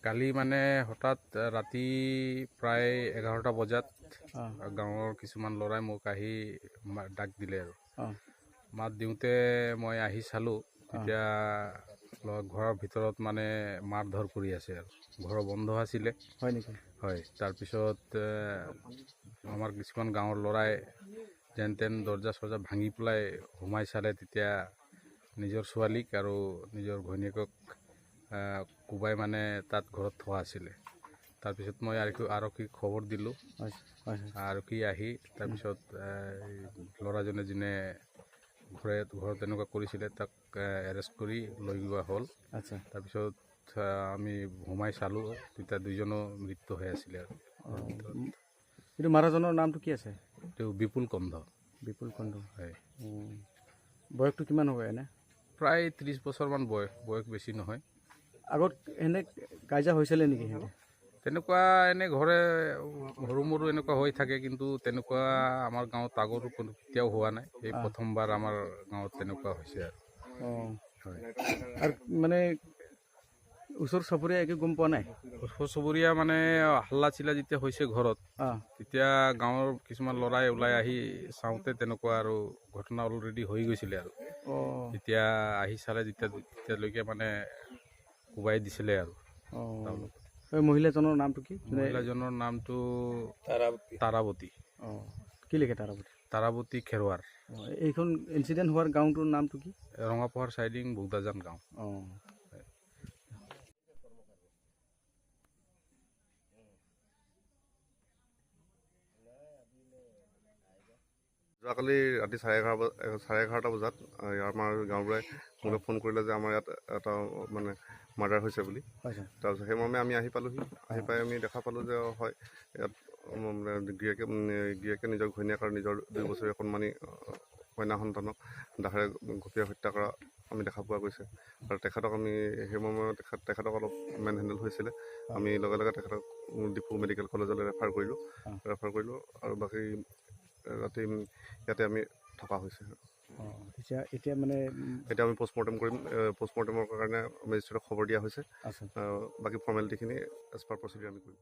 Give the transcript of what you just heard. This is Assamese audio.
কালি মানে হঠাৎ ৰাতি প্ৰায় 11টা বজাত গাঁৱৰ কিছুমান ল'ৰাই মোক আহি ডাক দিলে আৰু মাত দিওঁতে মই আহি চালোঁ। তেতিয়া ঘৰৰ ভিতৰত মানে মাৰ ধৰ কৰি আছে আৰু ঘৰ বন্ধ আছিলে। হয় নেকি? হয়, তাৰপিছত আমাৰ কিছুমান গাঁৱৰ ল'ৰাই যেন তেন দৰ্জা চৰ্জা ভাঙি পেলাই সোমাই চালে। তেতিয়া নিজৰ ছোৱালীক আৰু নিজৰ ঘৈণীয়েকক কোবাই মানে তাত ঘৰত থোৱা আছিলে। তাৰপিছত মই আৰক্ষীক খবৰ দিলোঁ। আৰক্ষী আহি তাৰপিছত ল'ৰাজনে যোনে ঘৰত এনেকুৱা কৰিছিলে তাক এৰেষ্ট কৰি লৈ যোৱা হ'ল। আচ্ছা। তাৰপিছত আমি সোমাই চালোঁ, তেতিয়া দুইজনো মৃত্যু হৈ আছিলে আৰু কিন্তু মাৰাজনৰ নামটো কি আছে? এইটো বিপুল কন্ধ। বিপুল কন্ধ। হয়। বয়সটো কিমান হ'ব এনে? প্ৰায় 30 বছৰমান বয়স বেছি নহয়। আগত এনে কাজিয়া হৈছিলে নেকি? তেনেকুৱা এনে ঘৰে সৰু মৰু এনেকুৱা হৈ থাকে, কিন্তু তেনেকুৱা আমাৰ গাঁৱত আগৰো কেতিয়াও হোৱা নাই। এই প্ৰথমবাৰ আমাৰ গাঁৱত তেনেকুৱা হৈছে আৰু হয়। আৰু মানে ওচৰ চুবুৰীয়া একো গম পোৱা নাই? ওচৰ চুবুৰীয়া মানে হাল্লা চিল্লা যেতিয়া হৈছে ঘৰত, তেতিয়া গাঁৱৰ কিছুমান ল'ৰাই ওলাই আহি চাওঁতে তেনেকুৱা আৰু ঘটনা অলৰেডি হৈ গৈছিলে আৰু তেতিয়া আহি চালে তেতিয়ালৈকে মানে কোবাই দিছিলে আৰু মহিলাজনৰ নামটো কি? মহিলাজনৰ নামটো তাৰাৱতী। কি লিখে তাৰাৱতী? তাৰাৱতী খেৰৱাৰ। এইখন ইনচিডেণ্ট হোৱাৰ গাঁওটোৰ নামটো কি? ৰঙাপোহাৰ চাইডিং বৌদাজান গাঁও। যোৱাকালি ৰাতি 11:30 বজাত আমাৰ গাঁওবুঢ়াই মোলৈ ফোন কৰিলে যে আমাৰ ইয়াত এটা মানে মাৰ্ডাৰ হৈছে বুলি। তাৰপিছত সেই মৰ্মে আমি আহি পালোঁহি। আহি পাই আমি দেখা পালোঁ যে হয়, ইয়াত গিৰিয়েকে নিজৰ ঘৈণীয়েক আৰু নিজৰ 2 বছৰীয়া কণমানি কন্যা সন্তানক দাহেৰে ঘপিয়াই হত্যা কৰা আমি দেখা পোৱা গৈছে। আৰু তেখেতক আমি সেই মৰ্মে তেখেতক অলপ মেন হেণ্ডেল হৈছিলে। আমি লগে লগে তেখেতক ডিফু মেডিকেল কলেজলৈ ৰেফাৰ কৰিলোঁ আৰু বাকী ৰাতি ইয়াতে আমি থকা হৈছে। এতিয়া আমি পষ্টমৰ্টেম কৰিম। পষ্টমৰ্টেমৰ কাৰণে মেজিষ্ট্ৰেটক খবৰ দিয়া হৈছে। বাকী ফৰ্মেলিটিখিনি এজ পাৰ প্ৰচিডিউৰ আমি কৰিম।